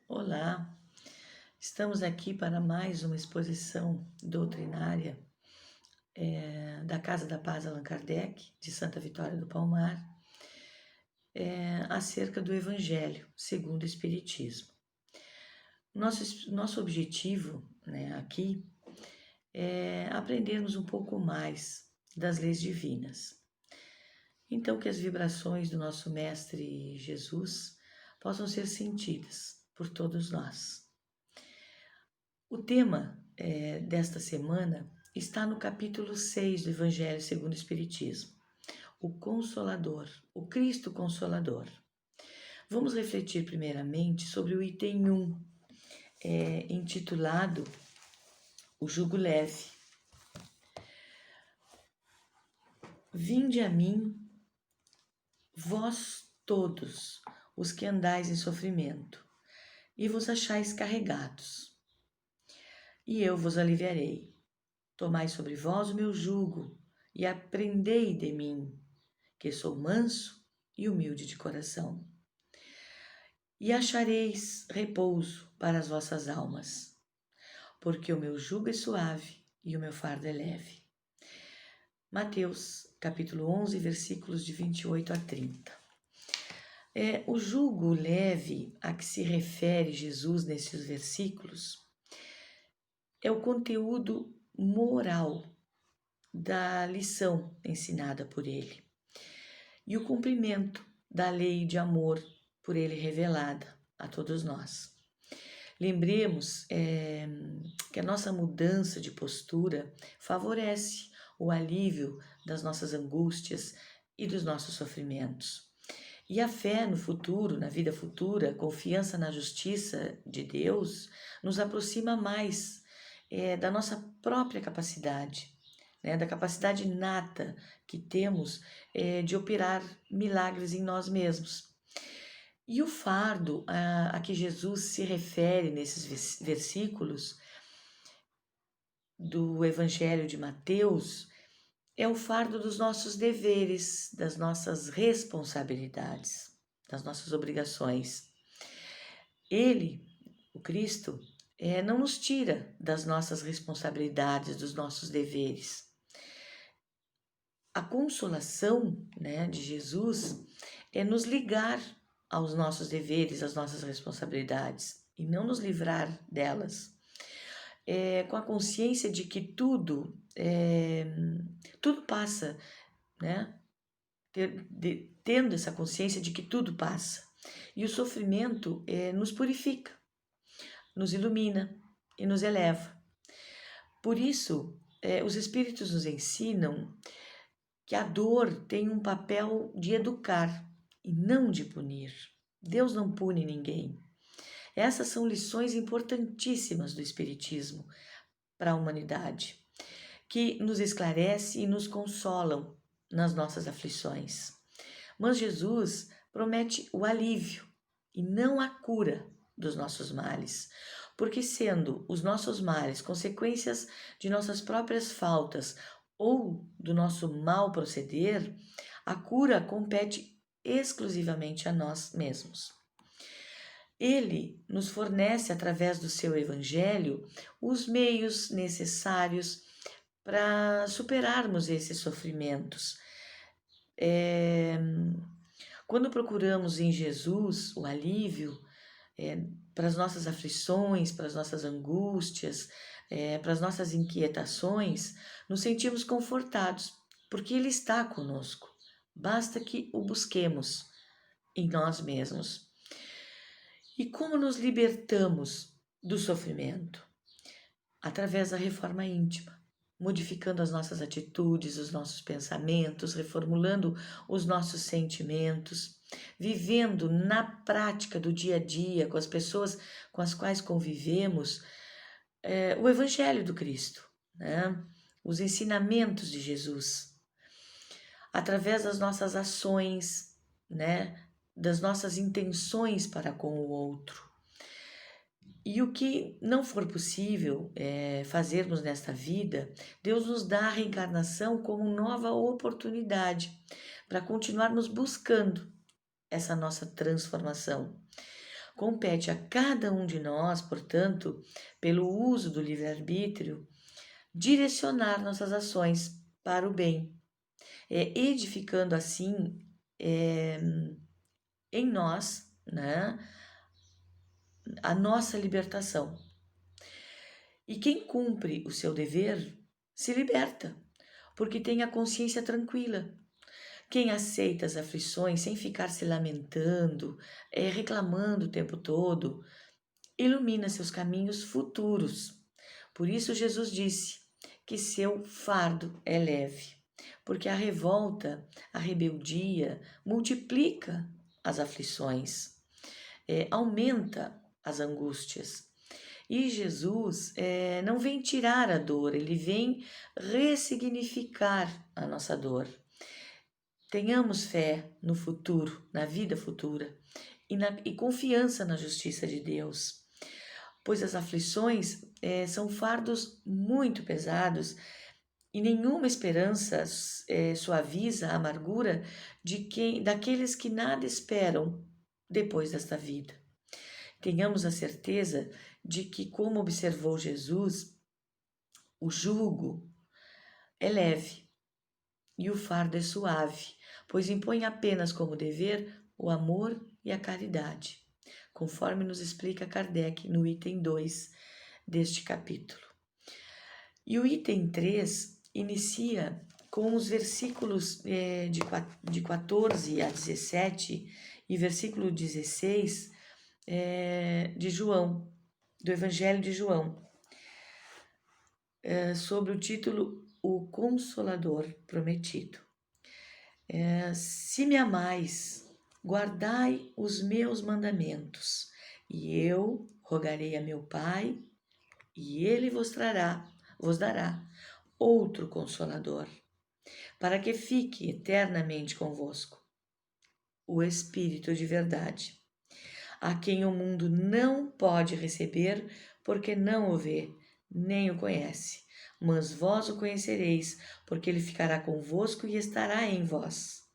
Olá, estamos aqui para mais uma exposição doutrinária da Casa da Paz Allan Kardec, de Santa Vitória do Palmar, acerca do Evangelho segundo o Espiritismo. Nosso objetivo aqui é aprendermos um pouco mais das leis divinas. Então, que as vibrações do nosso Mestre Jesus possam ser sentidas por todos nós. O tema desta semana está no capítulo 6 do Evangelho segundo o Espiritismo, o Consolador, o Cristo Consolador. Vamos refletir primeiramente sobre o item 1, intitulado O Jugo Leve. Vinde a mim, vós todos os que andais em sofrimento, e vos achais carregados, e eu vos aliviarei. Tomai sobre vós o meu jugo e aprendei de mim, que sou manso e humilde de coração. E achareis repouso para as vossas almas, porque o meu jugo é suave e o meu fardo é leve. Mateus, capítulo 11, versículos de 28 a 30. O jugo leve a que se refere Jesus nesses versículos é o conteúdo moral da lição ensinada por ele e o cumprimento da lei de amor por ele revelada a todos nós. Lembremos que a nossa mudança de postura favorece o alívio das nossas angústias e dos nossos sofrimentos. E a fé no futuro, na vida futura, confiança na justiça de Deus, nos aproxima mais da nossa própria capacidade, da capacidade inata que temos de operar milagres em nós mesmos. E o fardo a que Jesus se refere nesses versículos do Evangelho de Mateus é o fardo dos nossos deveres, das nossas responsabilidades, das nossas obrigações. Ele, o Cristo, não nos tira das nossas responsabilidades, dos nossos deveres. A consolação de Jesus é nos ligar aos nossos deveres, às nossas responsabilidades e não nos livrar delas. Com a consciência de que tudo passa, tendo essa consciência de que tudo passa. E o sofrimento nos purifica, nos ilumina e nos eleva. Por isso, os Espíritos nos ensinam que a dor tem um papel de educar e não de punir. Deus não pune ninguém. Essas são lições importantíssimas do Espiritismo para a humanidade, que nos esclarece e nos consolam nas nossas aflições. Mas Jesus promete o alívio e não a cura dos nossos males, porque sendo os nossos males consequências de nossas próprias faltas ou do nosso mal proceder, a cura compete exclusivamente a nós mesmos. Ele nos fornece, através do seu Evangelho, os meios necessários para superarmos esses sofrimentos. Quando procuramos em Jesus o alívio para as nossas aflições, para as nossas angústias, para as nossas inquietações, nos sentimos confortados, porque Ele está conosco. Basta que o busquemos em nós mesmos. E como nos libertamos do sofrimento? Através da reforma íntima, modificando as nossas atitudes, os nossos pensamentos, reformulando os nossos sentimentos, vivendo na prática do dia a dia, com as pessoas com as quais convivemos, o Evangelho do Cristo, os ensinamentos de Jesus, através das nossas ações, das nossas intenções para com o outro. E o que não for possível fazermos nesta vida, Deus nos dá a reencarnação como nova oportunidade para continuarmos buscando essa nossa transformação. Compete a cada um de nós, portanto, pelo uso do livre-arbítrio, direcionar nossas ações para o bem, edificando assim em nós, né, a nossa libertação. E quem cumpre o seu dever se liberta, porque tem a consciência tranquila. Quem aceita as aflições sem ficar se lamentando, reclamando o tempo todo, ilumina seus caminhos futuros. Por isso Jesus disse que seu fardo é leve, porque a revolta, a rebeldia multiplica as aflições, aumenta as angústias. E Jesus não vem tirar a dor, ele vem ressignificar a nossa dor. Tenhamos fé no futuro, na vida futura, e confiança na justiça de Deus, pois as aflições são fardos muito pesados e nenhuma esperança suaviza a amargura daqueles que nada esperam depois desta vida. Tenhamos a certeza de que, como observou Jesus, o jugo é leve e o fardo é suave, pois impõe apenas como dever o amor e a caridade, conforme nos explica Kardec no item 2 deste capítulo. E o item 3 inicia com os versículos de 14 a 17 e versículo 16 de João, do Evangelho de João, sobre o título O Consolador Prometido. Se me amais, guardai os meus mandamentos, e eu rogarei a meu Pai, e ele vos dará outro Consolador, para que fique eternamente convosco, o Espírito de verdade, a quem o mundo não pode receber, porque não o vê, nem o conhece. Mas vós o conhecereis, porque ele ficará convosco e estará em vós.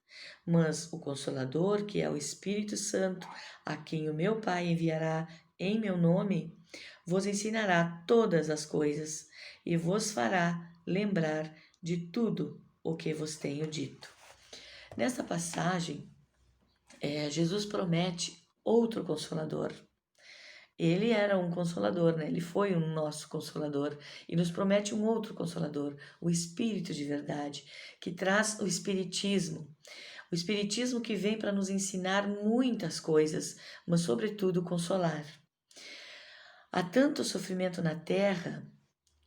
Mas o Consolador, que é o Espírito Santo, a quem o meu Pai enviará em meu nome, vos ensinará todas as coisas e vos fará lembrar de tudo o que vos tenho dito. Nesta passagem, Jesus promete outro Consolador. Ele era um Consolador, né? Ele foi um nosso Consolador e nos promete um outro Consolador, o Espírito de verdade, que traz o Espiritismo. O Espiritismo que vem para nos ensinar muitas coisas, mas sobretudo consolar. Há tanto sofrimento na Terra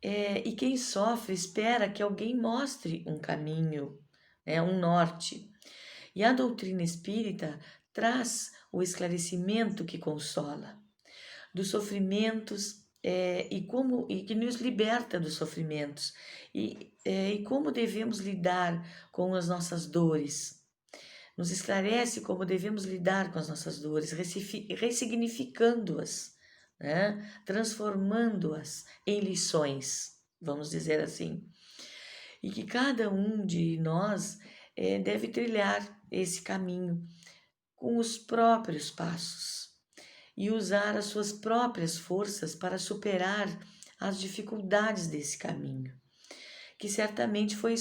e quem sofre espera que alguém mostre um caminho, um norte. E a doutrina espírita traz o esclarecimento que consola dos sofrimentos e que nos liberta dos sofrimentos e como devemos lidar com as nossas dores. Nos esclarece como devemos lidar com as nossas dores, ressignificando-as, né? Transformando-as em lições, vamos dizer assim. E que cada um de nós deve trilhar esse caminho com os próprios passos e usar as suas próprias forças para superar as dificuldades desse caminho, que certamente foram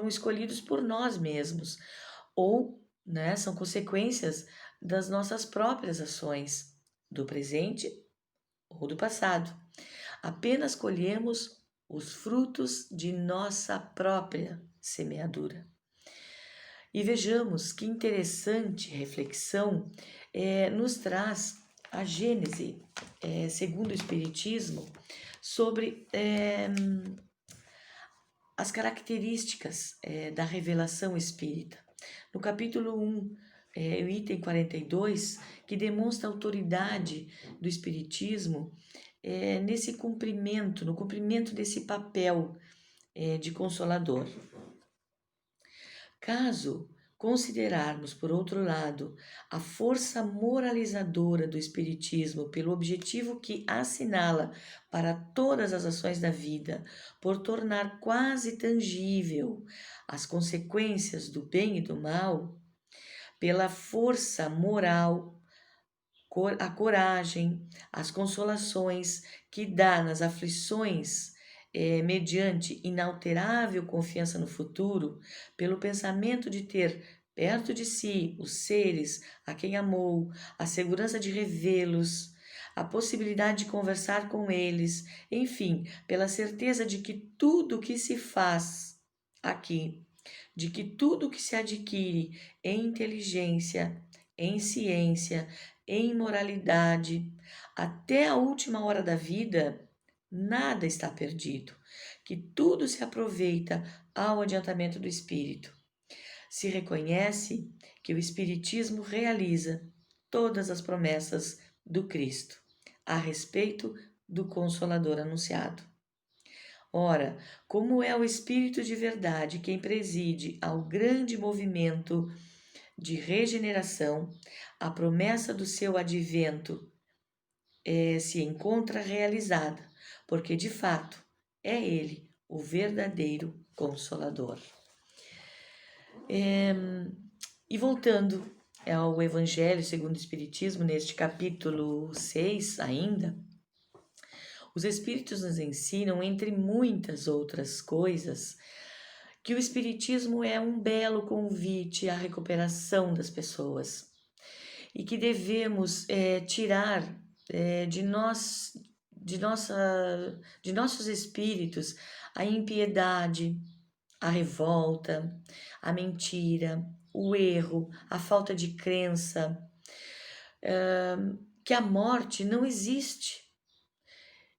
escolhidos por nós mesmos, ou são consequências das nossas próprias ações, do presente ou do passado. Apenas colhemos os frutos de nossa própria semeadura. E vejamos que interessante reflexão nos traz a Gênese, segundo o Espiritismo, sobre as características da revelação espírita. No capítulo 1, o item 42, que demonstra a autoridade do Espiritismo no cumprimento desse papel de consolador. Caso considerarmos, por outro lado, a força moralizadora do Espiritismo pelo objetivo que assinala para todas as ações da vida, por tornar quase tangível as consequências do bem e do mal, pela força moral a coragem, as consolações que dá nas aflições, mediante inalterável confiança no futuro, pelo pensamento de ter perto de si os seres a quem amou, a segurança de revê-los, a possibilidade de conversar com eles, enfim, pela certeza de que tudo que se faz aqui, de que tudo que se adquire em inteligência, em ciência, em moralidade, até a última hora da vida, nada está perdido, que tudo se aproveita ao adiantamento do espírito. Se reconhece que o Espiritismo realiza todas as promessas do Cristo a respeito do Consolador anunciado. Ora, como é o Espírito de verdade quem preside ao grande movimento de regeneração, a promessa do seu advento se encontra realizada, porque de fato é Ele o verdadeiro Consolador. E voltando ao Evangelho segundo o Espiritismo, neste capítulo 6 ainda, os Espíritos nos ensinam, entre muitas outras coisas, que o Espiritismo é um belo convite à recuperação das pessoas e que devemos tirar de nossos espíritos a impiedade, a revolta, a mentira, o erro, a falta de crença, que a morte não existe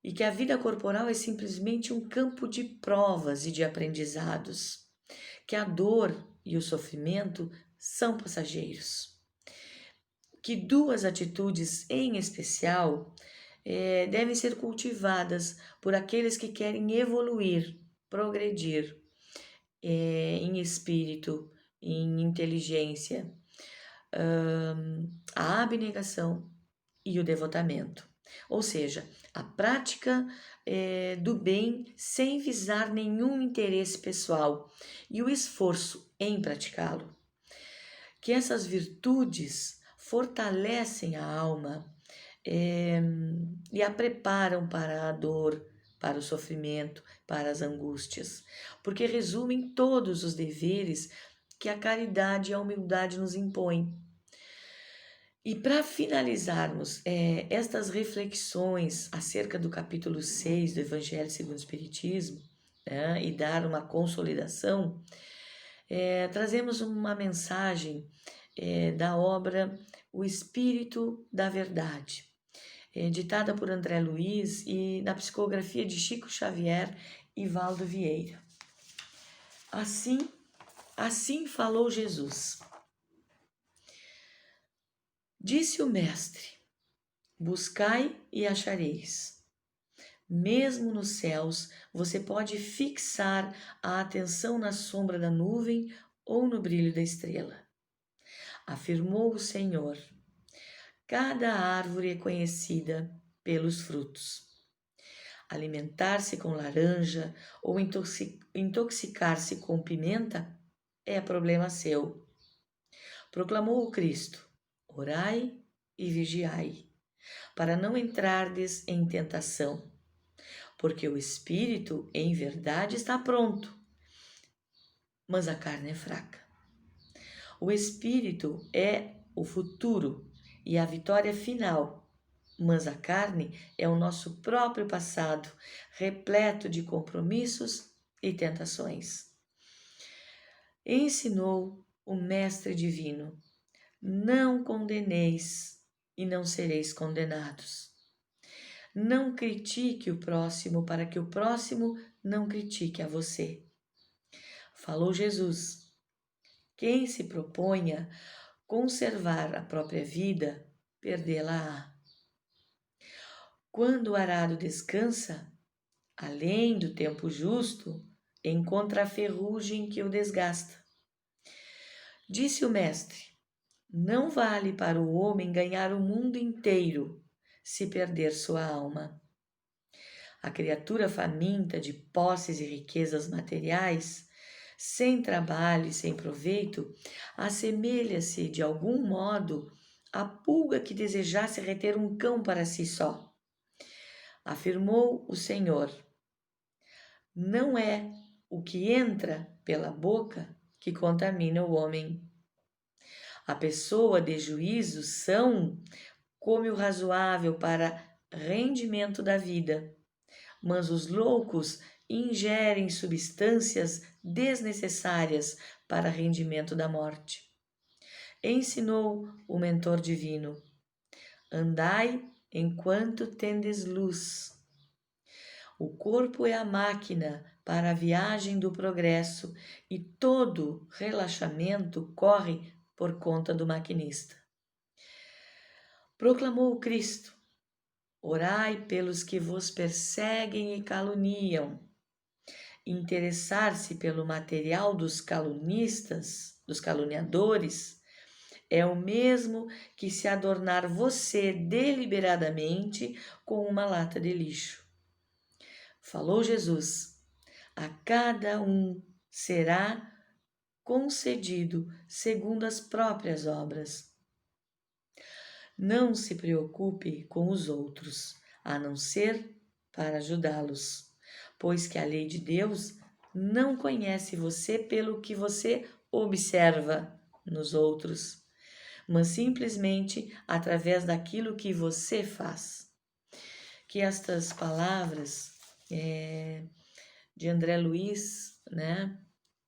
e que a vida corporal é simplesmente um campo de provas e de aprendizados, que a dor e o sofrimento são passageiros, que duas atitudes em especial devem ser cultivadas por aqueles que querem evoluir, progredir em espírito, em inteligência, a abnegação e o devotamento. Ou seja, a prática do bem sem visar nenhum interesse pessoal e o esforço em praticá-lo. Que essas virtudes fortalecem a alma e a preparam para a dor, para o sofrimento, para as angústias, porque resumem todos os deveres que a caridade e a humildade nos impõem. E para finalizarmos estas reflexões acerca do capítulo 6 do Evangelho segundo o Espiritismo, né, e dar uma consolidação, trazemos uma mensagem da obra O Espírito da Verdade, ditada por André Luiz e na psicografia de Chico Xavier e Valdo Vieira. Assim falou Jesus. Disse o Mestre: buscai e achareis. Mesmo nos céus, você pode fixar a atenção na sombra da nuvem ou no brilho da estrela. Afirmou o Senhor: cada árvore é conhecida pelos frutos. Alimentar-se com laranja ou intoxicar-se com pimenta é problema seu. Proclamou o Cristo: orai e vigiai, para não entrardes em tentação, porque o espírito, em verdade, está pronto, mas a carne é fraca. O espírito é o futuro e a vitória final, mas a carne é o nosso próprio passado, repleto de compromissos e tentações. Ensinou o Mestre Divino: não condeneis e não sereis condenados. Não critique o próximo para que o próximo não critique a você. Falou Jesus: quem se proponha conservar a própria vida, perdê-la-á. Quando o arado descansa, além do tempo justo, encontra a ferrugem que o desgasta. Disse o Mestre: não vale para o homem ganhar o mundo inteiro se perder sua alma. A criatura faminta de posses e riquezas materiais, sem trabalho e sem proveito, assemelha-se de algum modo a pulga que desejasse reter um cão para si só. Afirmou o Senhor: não é o que entra pela boca que contamina o homem. A pessoa de juízo são come o razoável para rendimento da vida, mas os loucos ingerem substâncias desnecessárias para rendimento da morte. Ensinou o mentor divino: andai enquanto tendes luz. O corpo é a máquina para a viagem do progresso e todo relaxamento corre por conta do maquinista. Proclamou o Cristo: orai pelos que vos perseguem e caluniam. Interessar-se pelo material dos calunistas, dos caluniadores, é o mesmo que se adornar você deliberadamente com uma lata de lixo. Falou Jesus: a cada um será concedido segundo as próprias obras. Não se preocupe com os outros, a não ser para ajudá-los, pois que a lei de Deus não conhece você pelo que você observa nos outros, mas simplesmente através daquilo que você faz. Que estas palavras de André Luiz, né,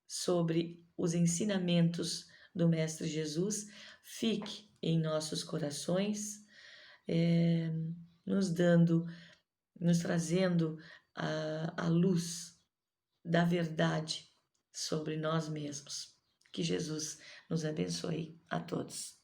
sobre os ensinamentos do Mestre Jesus, fique em nossos corações, nos trazendo a luz da verdade sobre nós mesmos. Que Jesus nos abençoe a todos.